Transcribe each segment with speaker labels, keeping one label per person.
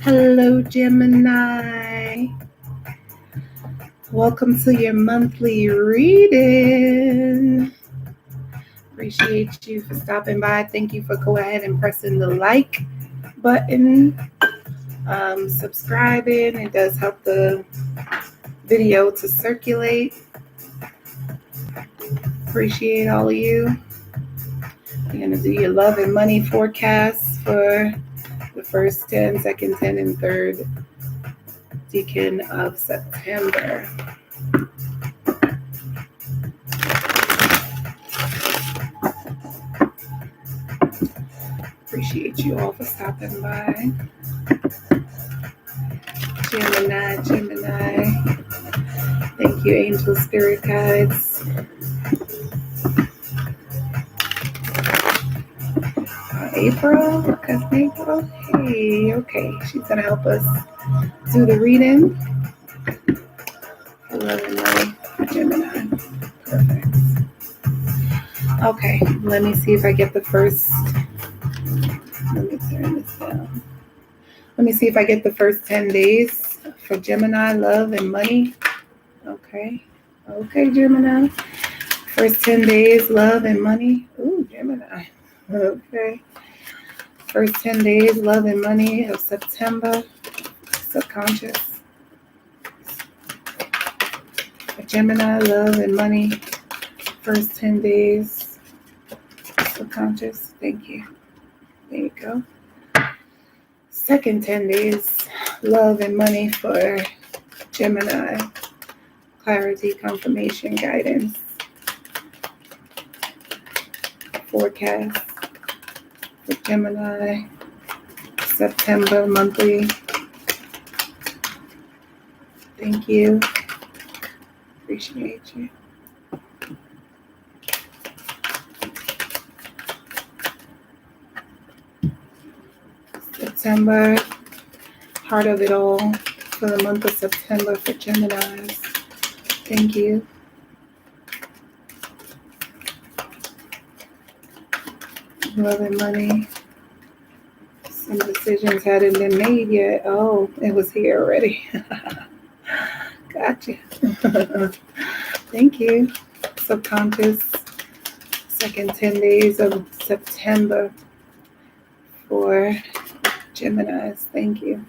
Speaker 1: Hello, Gemini. Welcome to your monthly reading. Appreciate you for stopping by. Thank you for going ahead and pressing the like button, subscribing. It does help the video to circulate. Appreciate all of you. You're going to do your love and money forecast for the first 10, second 10, and third decan of September. Appreciate you all for stopping by. Gemini. Thank you, angel spirit guides. April? Hey, okay. She's going to help us do the reading. Love and money for Gemini. Perfect. Okay, let me see if I get the first. Let me turn this down. Let me see if I get the first 10 days for Gemini, love and money. Okay, Gemini. First 10 days, love and money. Ooh, Gemini. Okay. First 10 days, love and money of September. Subconscious. For Gemini, love and money. First 10 days. Subconscious. Thank you. There you go. Second 10 days, love and money for Gemini. Clarity, confirmation, guidance. Forecast for Gemini. September monthly. Thank you. Appreciate you. September, heart of it all for the month of September for Geminis. Thank you. Love and money. Some decisions hadn't been made yet. Oh, it was here already. Gotcha. Thank you. Subconscious. Second 10 days of September for Geminis. Thank you.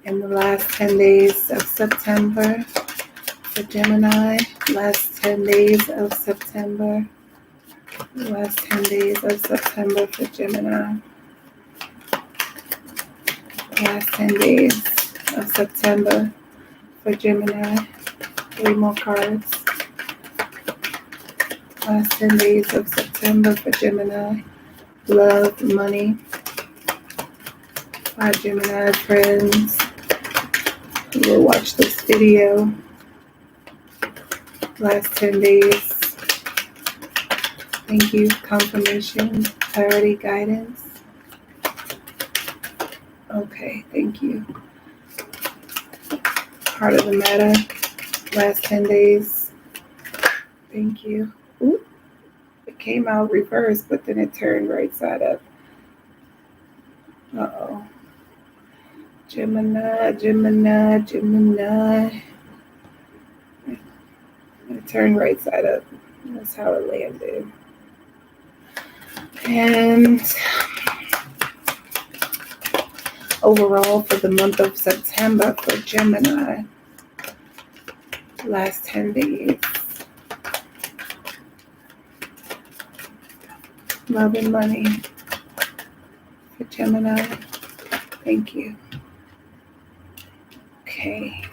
Speaker 1: And the last 10 days of September for Gemini. Last 10 days of September. Last 10 days of September for Gemini. Last 10 days of September for Gemini. 3 more cards. Last 10 days of September for Gemini. Love, money. My Gemini friends who will watch this video. Last 10 days. Thank you. Confirmation, clarity, guidance. Okay, thank you. Heart of the matter. Last 10 days. Thank you. Ooh, it came out reversed, but then it turned right side up. Uh-oh. Gemini. It turned right side up. That's how it landed. And overall for the month of September for Gemini, last 10 days. Love and money for Gemini. Thank you. Okay.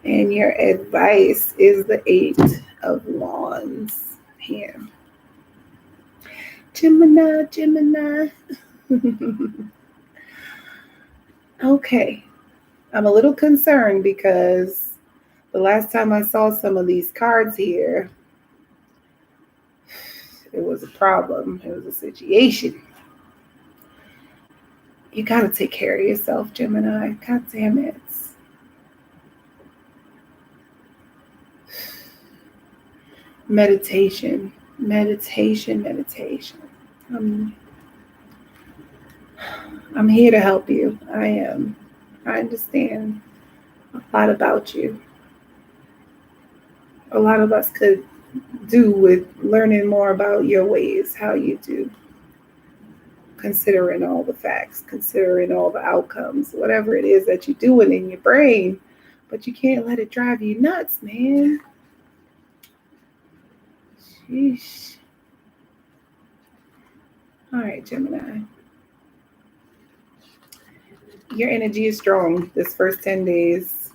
Speaker 1: And your advice is the 8 of Wands here. Gemini. Okay. I'm a little concerned because the last time I saw some of these cards here, it was a problem. It was a situation. You got to take care of yourself, Gemini. God damn it. Meditation. I'm here to help you. I am. I understand a lot about you. A lot of us could do with learning more about your ways, how you do, considering all the facts, considering all the outcomes, whatever it is that you're doing in your brain, but you can't let it drive you nuts, man. Sheesh. All right, Gemini. Your energy is strong this first 10 days.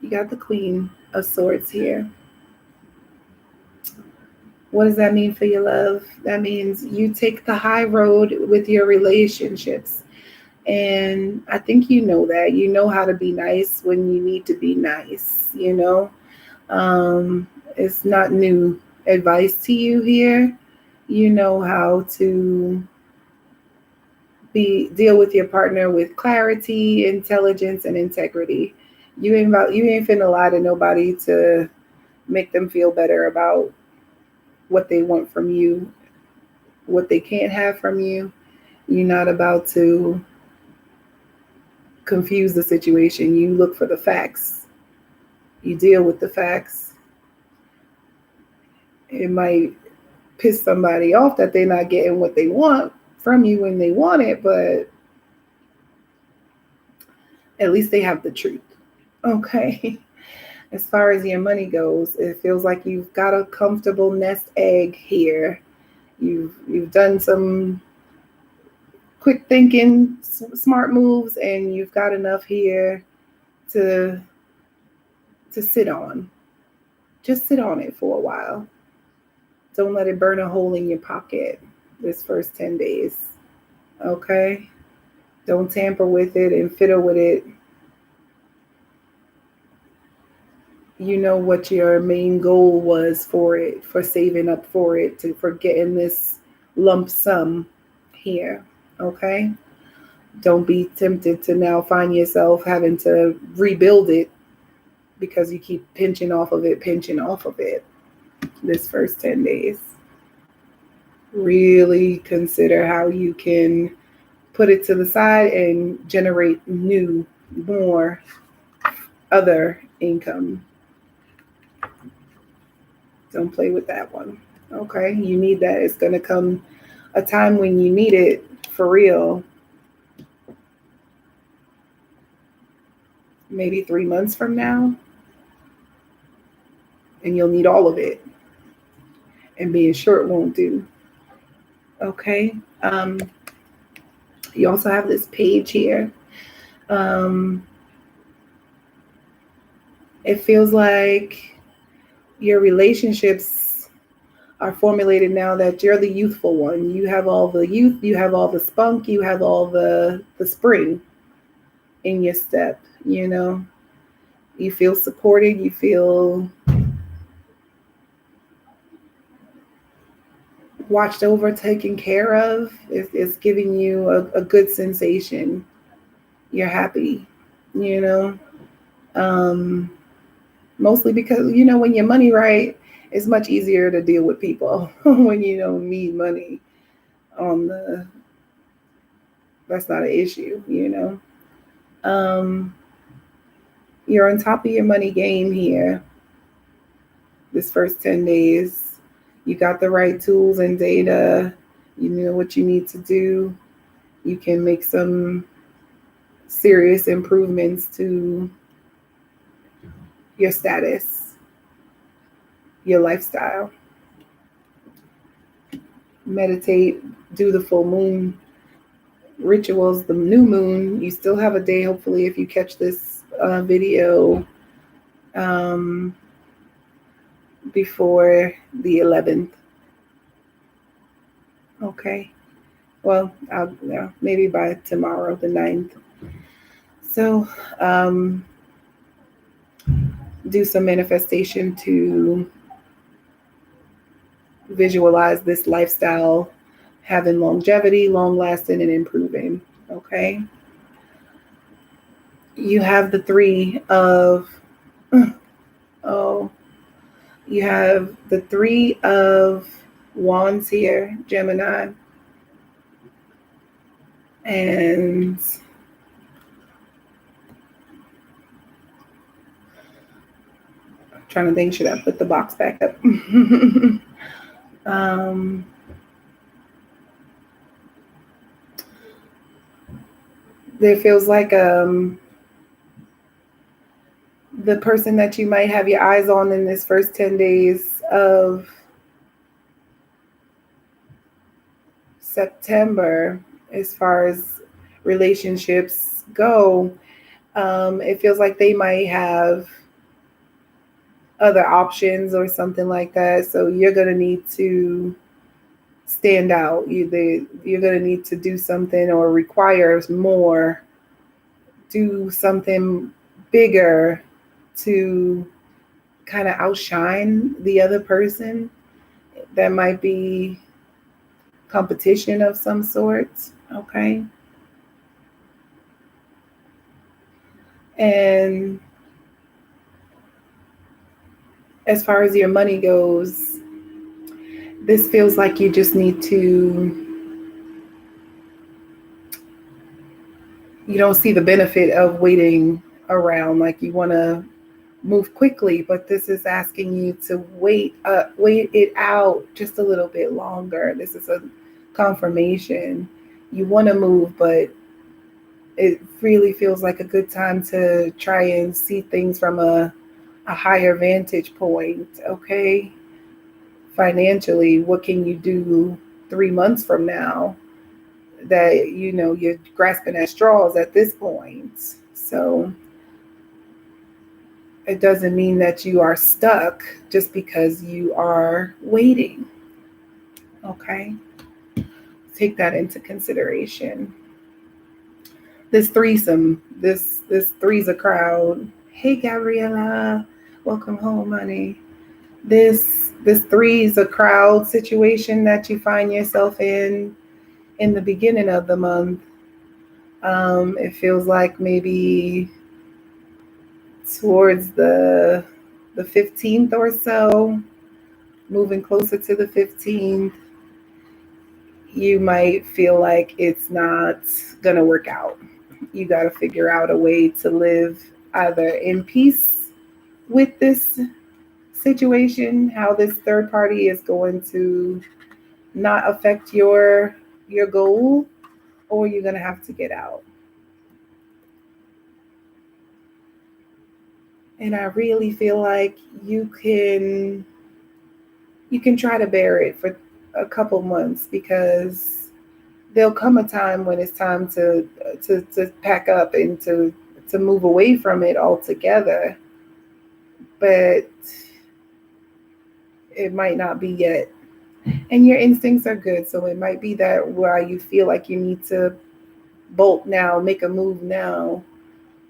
Speaker 1: You got the Queen of Swords here. What does that mean for your love? That means you take the high road with your relationships. And I think you know that. You know how to be nice when you need to be nice, you know? It's not new advice to you here. You know how to deal with your partner with clarity, intelligence, and integrity. You ain't finna lie to nobody to make them feel better about what they want from you, what they can't have from you. You're not about to confuse the situation. You look for the facts. You deal with the facts. It might piss somebody off that they're not getting what they want from you when they want it, but at least they have the truth. Okay. As far as your money goes, it feels like you've got a comfortable nest egg here. You've done some quick thinking, smart moves, and you've got enough here to sit on. Just sit on it for a while. Don't let it burn a hole in your pocket this first 10 days. Okay? Don't tamper with it and fiddle with it. You know what your main goal was for it, for saving up for it, for getting this lump sum here. Okay? Don't be tempted to now find yourself having to rebuild it because you keep pinching off of it this first 10 days. Really consider how you can put it to the side and generate more other income. Don't play with that one. Okay? You need that. It's going to come a time when you need it for real. Maybe 3 months from now. And you'll need all of it. And being short won't do. Okay? You also have this page here. It feels like your relationships are formulated now that you're the youthful one. You have all the youth, you have all the spunk, you have all the spring in your step, you know. You feel supported, you feel watched over, taken care of. It's giving you a good sensation. You're happy, you know. Mostly because, you know, when your money right, it's much easier to deal with people when you don't need money that's not an issue, you know. You're on top of your money game here this first 10 days. You got the right tools and data. You know what you need to do. You can make some serious improvements to your status, your lifestyle. Meditate, do the full moon rituals, the new moon. You still have a day, hopefully, if you catch this video before the 11th. Okay. Well, maybe by tomorrow, the 9th. So do some manifestation to visualize this lifestyle having longevity, long lasting, and improving. Okay. You have the Three of Wands here, Gemini. And I'm trying to think, should I put the box back up? There feels like the person that you might have your eyes on in this first 10 days of September, as far as relationships go, it feels like they might have other options or something like that. So you're going to need to stand out. You're going to need to do something or requires more, do something bigger to kind of outshine the other person. That might be competition of some sort. Okay. And as far as your money goes, this feels like you just need to, you don't see the benefit of waiting around, like you want to move quickly, but this is asking you to wait it out just a little bit longer. This is a confirmation. You want to move, but it really feels like a good time to try and see things from a higher vantage point. Okay. Financially, what can you do 3 months from now that you're grasping at straws at this point? So it doesn't mean that you are stuck just because you are waiting. Okay. Take that into consideration. This threesome, this three's a crowd. Hey Gabriella, welcome home, honey. This three's a crowd situation that you find yourself in the beginning of the month. It feels like maybe towards the 15th or so, moving closer to the 15th, you might feel like it's not going to work out. You got to figure out a way to live either in peace with this situation, how this third party is going to not affect your goal, or you're going to have to get out. And I really feel like you can try to bear it for a couple months, because there'll come a time when it's time to pack up and to move away from it altogether. But it might not be yet. And your instincts are good, so it might be that why you feel like you need to bolt now, make a move now,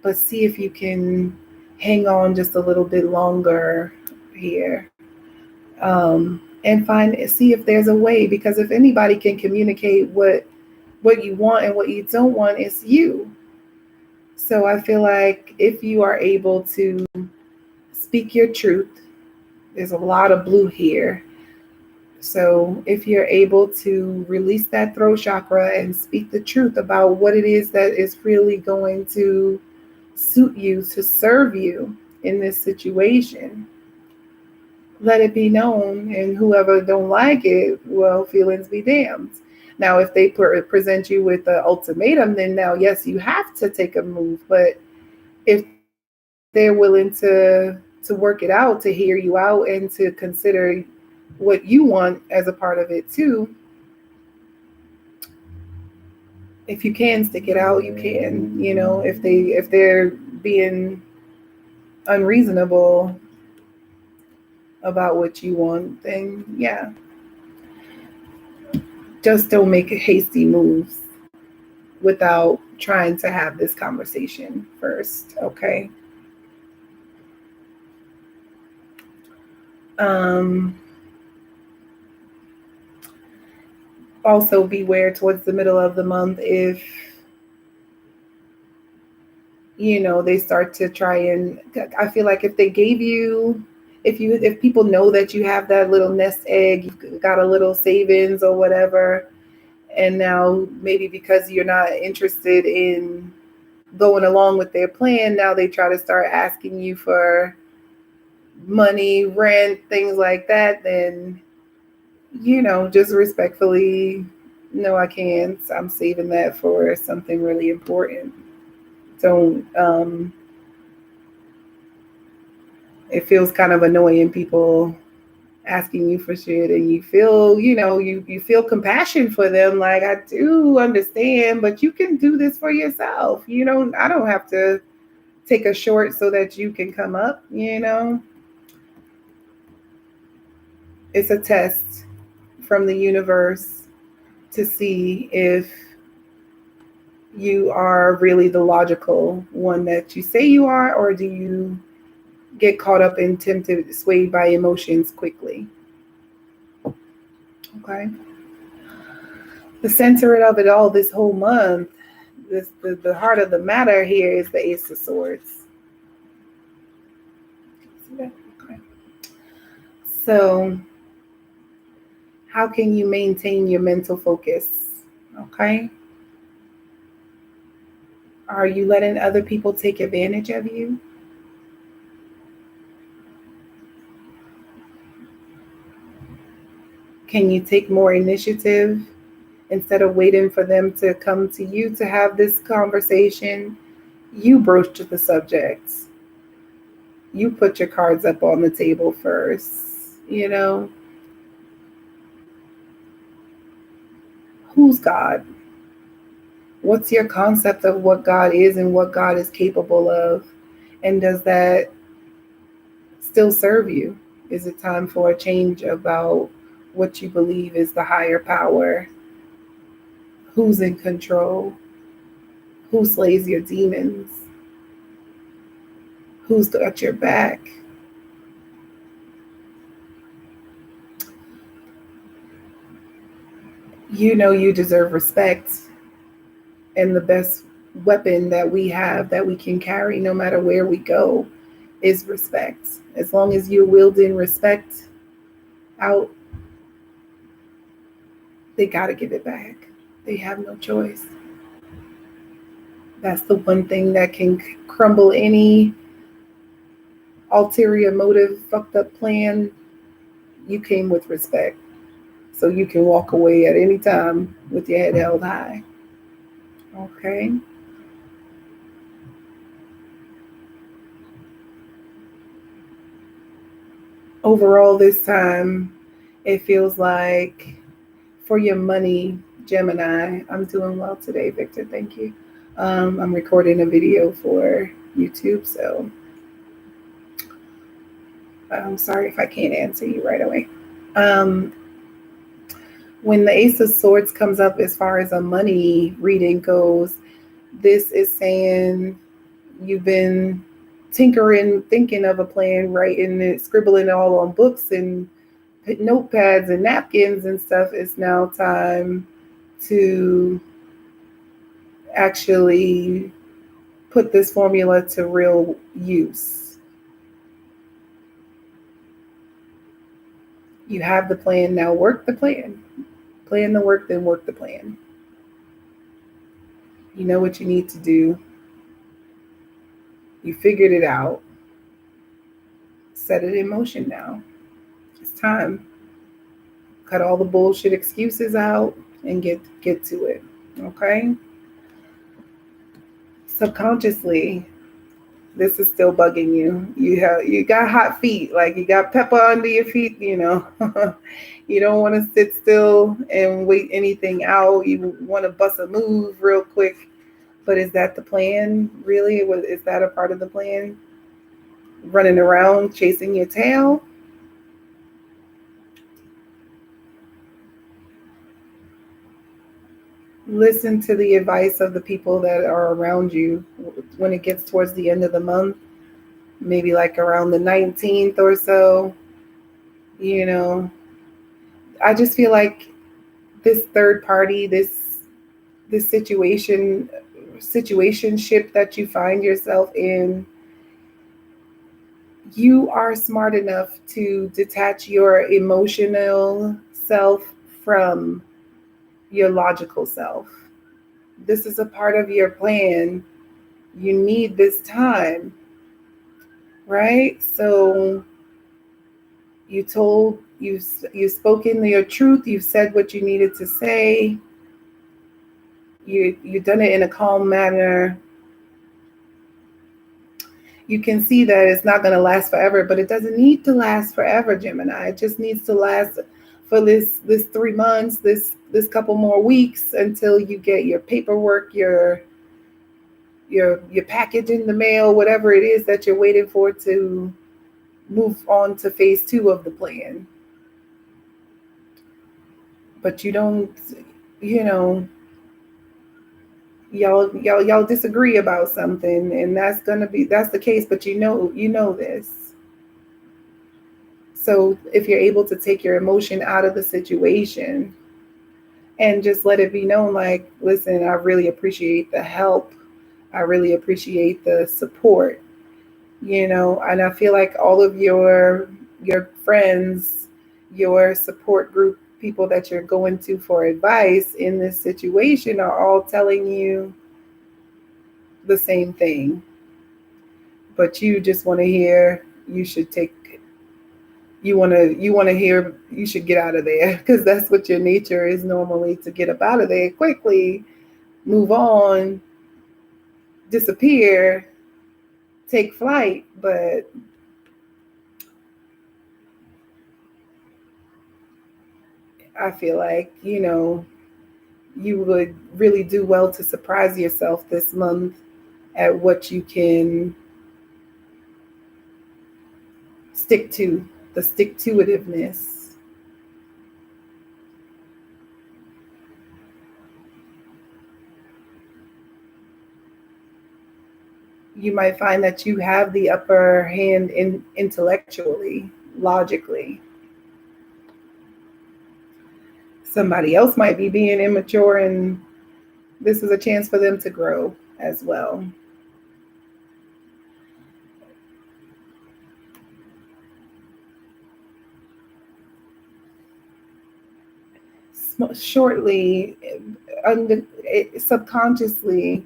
Speaker 1: but see if you can hang on just a little bit longer here, and see if there's a way, because if anybody can communicate what you want and what you don't want, it's you. So I feel like if you are able to speak your truth, there's a lot of blue here. So if you're able to release that throat chakra and speak the truth about what it is that is really going to suit you, to serve you in this situation, let it be known. And whoever don't like it, well, feelings be damned. Now, if they present you with an ultimatum, then now, yes, you have to take a move. But if they're willing to work it out, to hear you out, and to consider what you want as a part of it too, if you can stick it out, you can. If they're being unreasonable about what you want, then yeah, just don't make hasty moves without trying to have this conversation first. Okay. Also beware towards the middle of the month if they start to try, and I feel like if they gave you, if people know that you have that little nest egg, you've got a little savings or whatever, And now maybe because you're not interested in going along with their plan, now they try to start asking you for money, rent, things like that, then, just respectfully, no, I can't. I'm saving that for something really important. Don't, it feels kind of annoying, people asking you for shit, and you feel, you feel compassion for them. Like, I do understand, but you can do this for yourself. I don't have to take a short so that you can come up. It's a test from the universe to see if you are really the logical one that you say you are, or do you get caught up and tempted, swayed by emotions quickly. Okay. The center of it all this whole month, the heart of the matter here is the Ace of Swords. Okay. So how can you maintain your mental focus? Okay. Are you letting other people take advantage of you? Can you take more initiative instead of waiting for them to come to you to have this conversation? You broached the subject. You put your cards up on the table first. Who's God? What's your concept of what God is and what God is capable of? And does that still serve you? Is it time for a change about what you believe is the higher power? Who's in control? Who slays your demons? Who's got your back? You deserve respect. And the best weapon that we have, that we can carry no matter where we go, is respect. As long as you're wielding respect out, they got to give it back. They have no choice. That's the one thing that can crumble any ulterior motive, fucked up plan. You came with respect. So you can walk away at any time with your head held high. Okay. Overall, this time, it feels like for your money, Gemini, I'm doing well today, Victor. Thank you. I'm recording a video for YouTube, so I'm sorry if I can't answer you right away. When the Ace of Swords comes up as far as a money reading goes, this is saying you've been tinkering, thinking of a plan, writing it, scribbling it all on books and notepads and napkins and stuff. It's now time to actually put this formula to real use. You have the plan, now work the plan. Plan the work, then work the plan. You know what you need to do. You figured it out. Set it in motion now. It's time. Cut all the bullshit excuses out and get to it. Okay? Subconsciously, this is still bugging you. You got hot feet, like you got pepper under your feet, You don't want to sit still and wait anything out. You want to bust a move real quick. But is that the plan, really? Is that a part of the plan? Running around chasing your tail? Listen to the advice of the people that are around you when it gets towards the end of the month, maybe like around the 19th or so. I just feel like this third party, this situationship that you find yourself in, you are smart enough to detach your emotional self from your logical self. This is a part of your plan. You need this time, right? So you've spoken your truth. You've said what you needed to say. You've done it in a calm manner. You can see that it's not going to last forever, but it doesn't need to last forever, Gemini. It just needs to last for this 3 months, this couple more weeks, until you get your paperwork, your package in the mail, whatever it is that you're waiting for to move on to phase 2 of the plan. But you don't, y'all disagree about something, and that's the case, but you know this. So if you're able to take your emotion out of the situation and just let it be known, like, listen, I really appreciate the help. I really appreciate the support, and I feel like all of your friends, your support group, people that you're going to for advice in this situation are all telling you the same thing, but you just want to hear you should get out of there, because that's what your nature is normally, to get up out of there quickly, move on, disappear, take flight. But I feel like, you would really do well to surprise yourself this month at what you can stick to, the stick-to-itiveness. You might find that you have the upper hand intellectually, logically. Somebody else might be being immature, and this is a chance for them to grow as well. Shortly, subconsciously,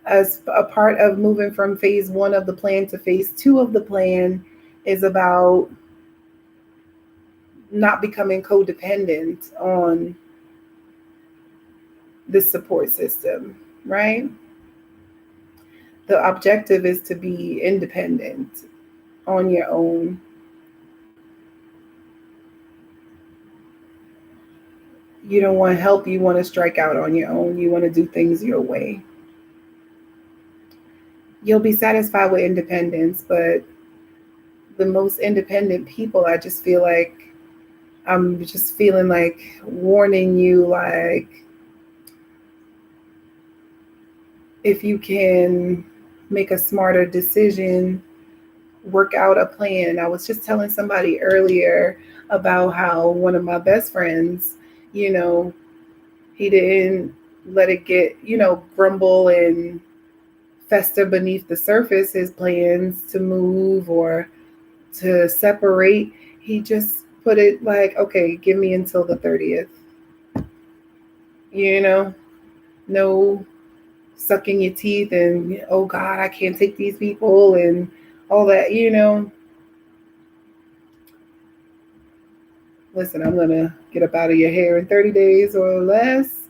Speaker 1: as a part of moving from phase 1 of the plan to phase 2 of the plan, is about not becoming codependent on this support system, right? The objective is to be independent on your own. You don't want help. You want to strike out on your own. You want to do things your way. You'll be satisfied with independence, but the most independent people, I just feel like, I'm just feeling like warning you, like, if you can make a smarter decision, work out a plan. I was just telling somebody earlier about how one of my best friends, he didn't let it get, grumble and fester beneath the surface, his plans to move or to separate. He just put it like, okay, give me until the 30th. No sucking your teeth and, oh God, I can't take these people and all that, Listen, I'm going to get up out of your hair in 30 days or less,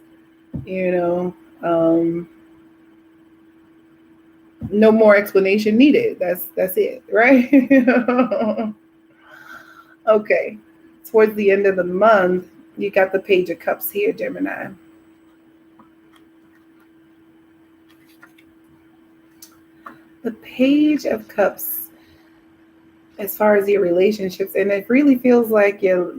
Speaker 1: no more explanation needed. That's it, right? Okay. Towards the end of the month, you got the Page of Cups here, Gemini. The Page of Cups, as far as your relationships, and it really feels like your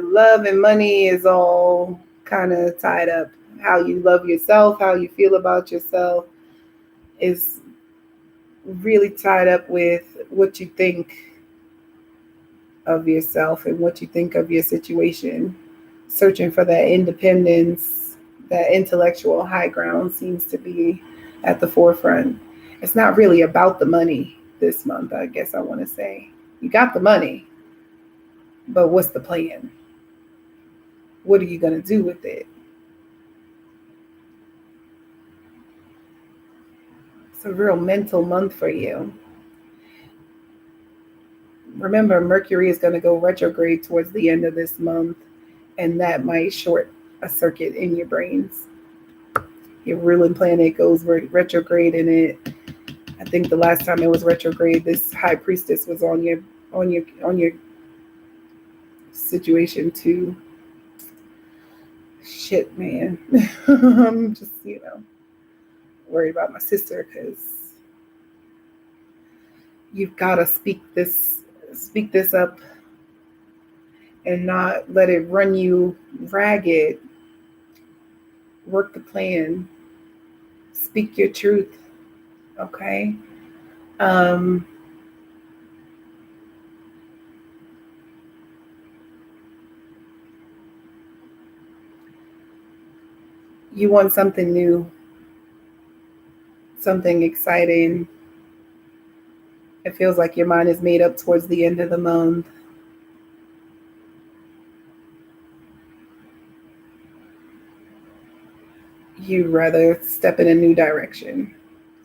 Speaker 1: love and money is all kind of tied up. How you love yourself, how you feel about yourself is really tied up with what you think of yourself and what you think of your situation. Searching for that independence, that intellectual high ground seems to be at the forefront. It's not really about the money this month, I guess I want to say. You got the money, but what's the plan? what are you going to do with it? It's a real mental month for you. Remember, Mercury is going to go retrograde towards the end of this month, and that might short a circuit in your brains. Your ruling planet goes retrograde in it. I think the last time it was retrograde, this high priestess was on your situation too. Shit, man. I'm just, worried about my sister, because you've got to speak this up and not let it run you ragged. Work the plan. Speak your truth. Okay? You want something new, something exciting. It feels like your mind is made up towards the end of the month. You'd rather step in a new direction.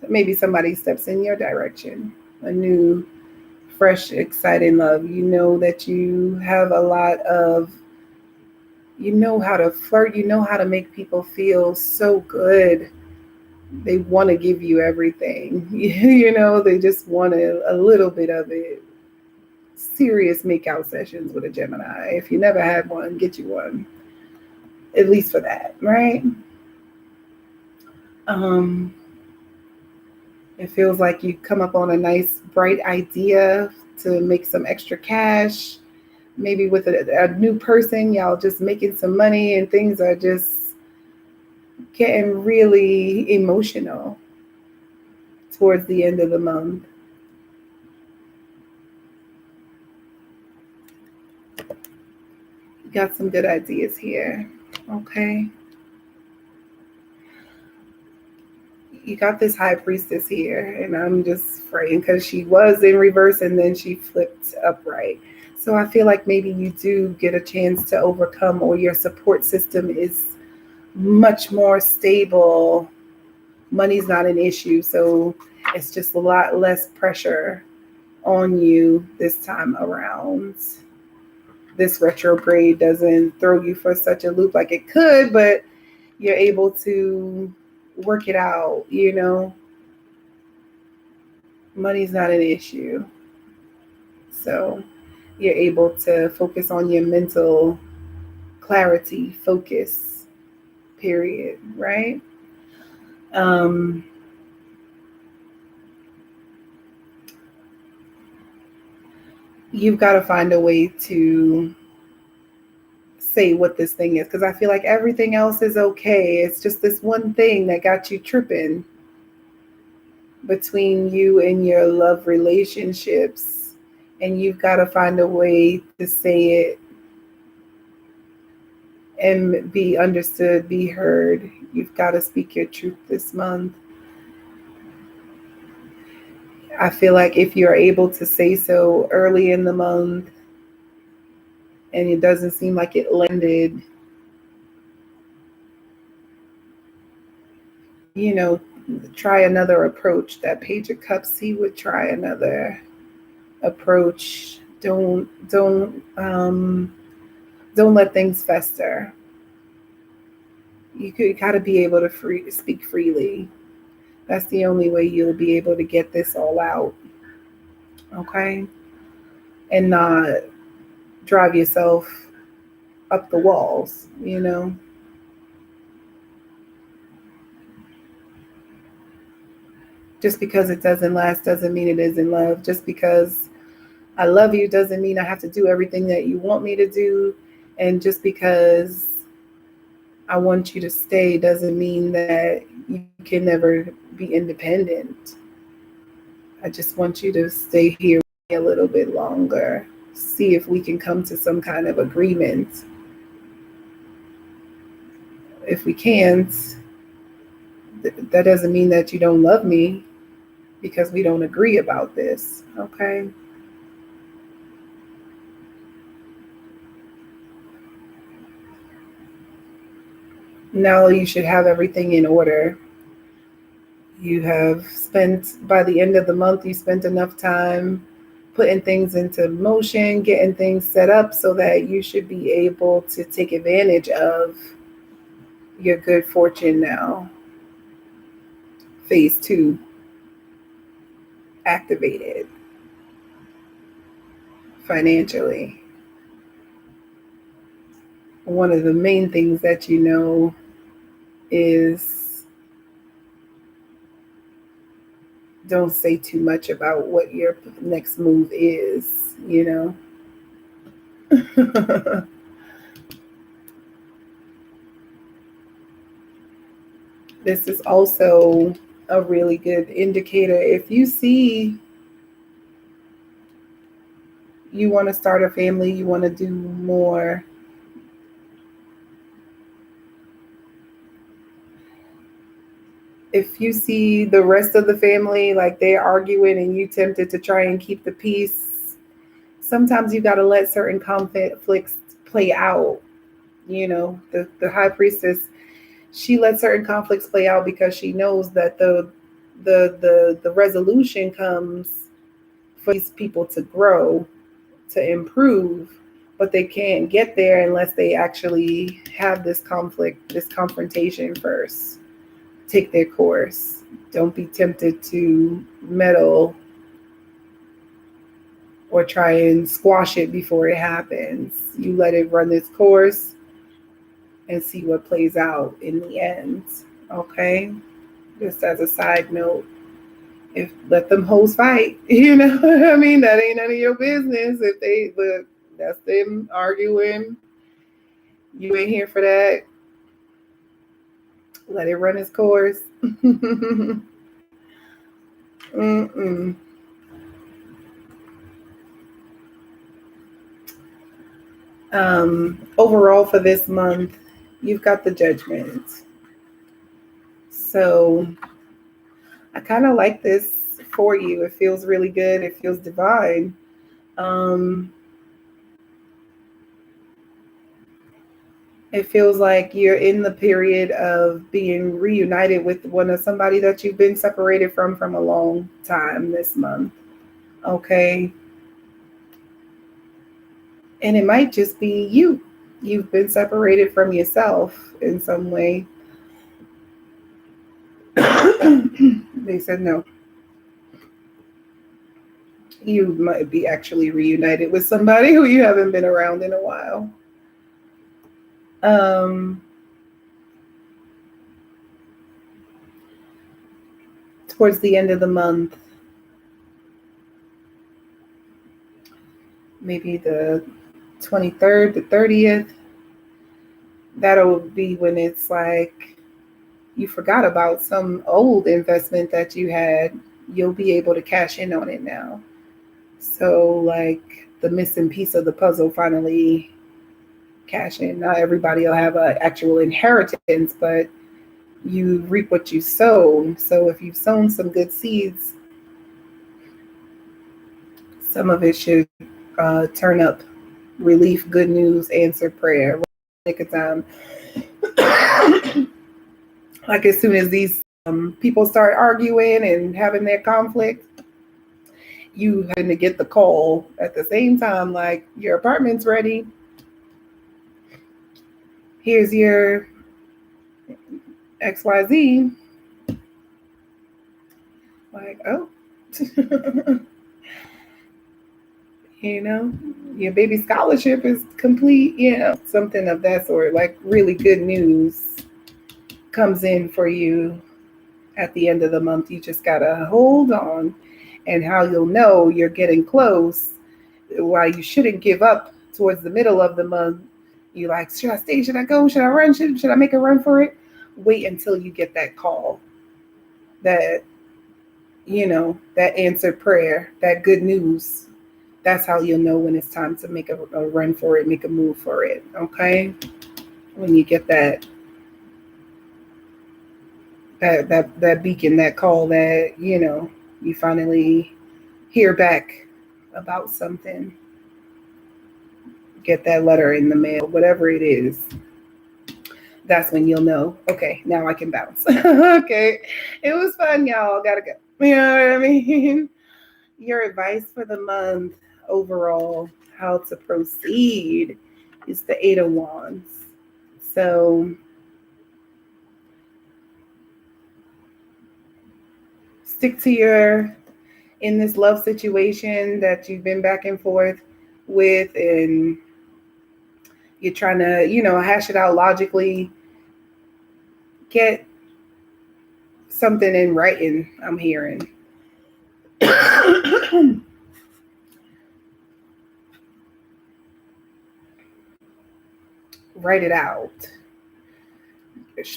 Speaker 1: Maybe somebody steps in your direction, a new, fresh, exciting love. You know that you have a lot of, you know how to flirt, you know how to make people feel so good. They want to give you everything. They just want a little bit of it. Serious makeout sessions with a Gemini. If you never had one, get you one. At least for that, right? It feels like you come up on a nice, bright idea to make some extra cash. Maybe with a new person, y'all just making some money, and things are just getting really emotional towards the end of the month. Got some good ideas here. Okay. You got this high priestess here, and I'm just frightened because she was in reverse and then she flipped upright. So I feel like maybe you do get a chance to overcome, or your support system is much more stable. Money's not an issue, so it's just a lot less pressure on you this time around. This retrograde doesn't throw you for such a loop like it could, but you're able to work it out, Money's not an issue. So you're able to focus on your mental clarity, focus, period, right? You've got to find a way to say what this thing is, because I feel like everything else is okay. It's just this one thing that got you tripping between you and your love relationships, and you've got to find a way to say it and be understood, be heard. You've got to speak your truth this month. I feel like if you're able to say so early in the month and it doesn't seem like it landed, try another approach. That Page of Cups, he would try another approach. Don't let things fester. You got to be able to speak freely. That's the only way you'll be able to get this all out. Okay? And not drive yourself up the walls, Just because it doesn't last doesn't mean it isn't love. Just because I love you doesn't mean I have to do everything that you want me to do. And just because I want you to stay doesn't mean that you can never be independent. I just want you to stay here a little bit longer. See if we can come to some kind of agreement. If we can't, that doesn't mean that you don't love me, because we don't agree about this, okay? Now you should have everything in order. You have spent, by the end of the month, you spent enough time putting things into motion, getting things set up so that you should be able to take advantage of your good fortune now. Phase 2 activated financially. One of the main things that you know is don't say too much about what your next move is, you know. This is also a really good indicator. If you see you want to start a family, you want to do more, if you see the rest of the family like they're arguing and you tempted to try and keep the peace, sometimes you got to let certain conflicts play out. You know, the high priestess, she let certain conflicts play out because she knows that the resolution comes for these people to grow, to improve, but they can't get there unless they actually have this conflict, this confrontation first. Take their course. Don't be tempted to meddle or try and squash it before it happens. You let it run its course and see what plays out in the end. Okay? Just as a side note, if let them hoes fight, you know what I mean? That ain't none of your business. If they look, that's them arguing. You ain't here for that. Let it run its course. Mm-mm. Overall for this month, you've got the Judgment. So I kind of like this for you. It feels really good. It feels divine. It feels like you're in the period of being reunited with somebody that you've been separated from a long time this month. Okay. And it might just be you. You've been separated from yourself in some way. They said no. You might be actually reunited with somebody who you haven't been around in a while. Towards the end of the month, maybe the 23rd, the 30th, that'll be when it's like you forgot about some old investment that you had. You'll be able to cash in on it now. So like the missing piece of the puzzle finally cash in. Not everybody will have an actual inheritance, but you reap what you sow. So if you've sown some good seeds, some of it should turn up relief, good news, answered prayer. Nick of time. Like as soon as these people start arguing and having their conflict, you having to get the call at the same time, like your apartment's ready. Here's your XYZ. Like, oh, you know, your baby scholarship is complete, you know, something of that sort. Like really good news comes in for you at the end of the month. You just gotta hold on. And how you'll know you're getting close, why you shouldn't give up towards the middle of the month. You like, should I stay? Should I go? Should I run? Should I make a run for it? Wait until you get that call, that, you know, that answered prayer, that good news. That's how you'll know when it's time to make a run for it, make a move for it. Okay? When you get that beacon, that call, that, you know, you finally hear back about something, get that letter in the mail, whatever it is. that's when you'll know, okay, now I can bounce. Okay. It was fun, y'all. Gotta go. You know what I mean? Your advice for the month overall, how to proceed, is the Eight of Wands. So stick to in this love situation that you've been back and forth with, and you're trying to, hash it out logically. Get something in writing, I'm hearing. Write it out.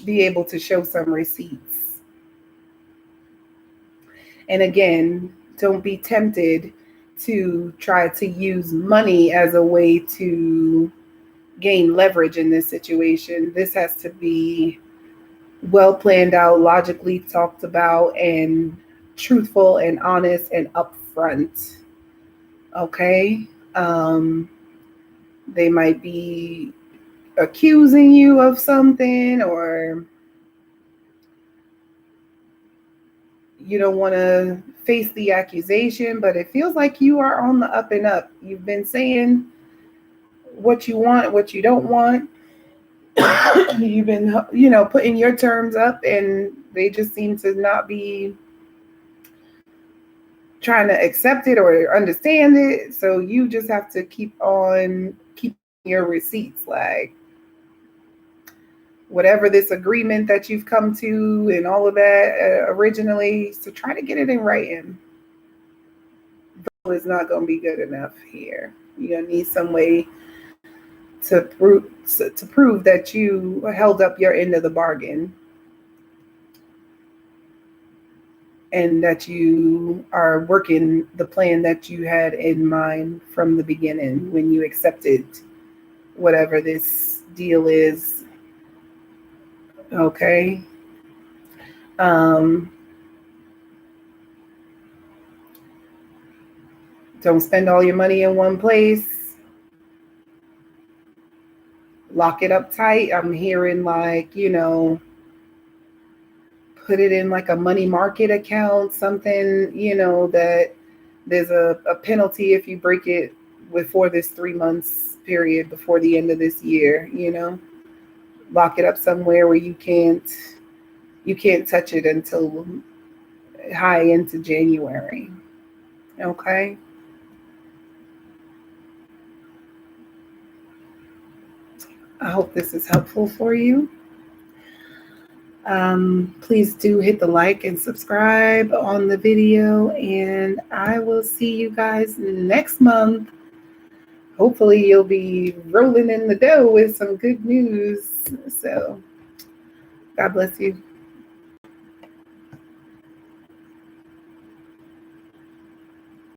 Speaker 1: Be able to show some receipts. And again, don't be tempted to try to use money as a way to gain leverage in this situation. This has to be well planned out, logically talked about, and truthful and honest and upfront. Okay? They might be accusing you of something, or you don't want to face the accusation, but it feels like you are on the up and up. You've been saying what you want, what you don't want. You've been, putting your terms up, and they just seem to not be trying to accept it or understand it. So you just have to keep your receipts, like whatever this agreement that you've come to and all of that originally. So try to get it in writing. Is not going to be good enough here. You're going to need some way to prove that you held up your end of the bargain, and that you are working the plan that you had in mind from the beginning when you accepted whatever this deal is. Okay. Don't spend all your money in one place. Lock it up tight. I'm hearing put it in like a money market account, something, that there's a penalty if you break it before this 3 months period, before the end of this year. Lock it up somewhere where you can't touch it until high into January. Okay. I hope this is helpful for you. Please do hit the like and subscribe on the video, and I will see you guys next month. Hopefully you'll be rolling in the dough with some good news. So God bless you.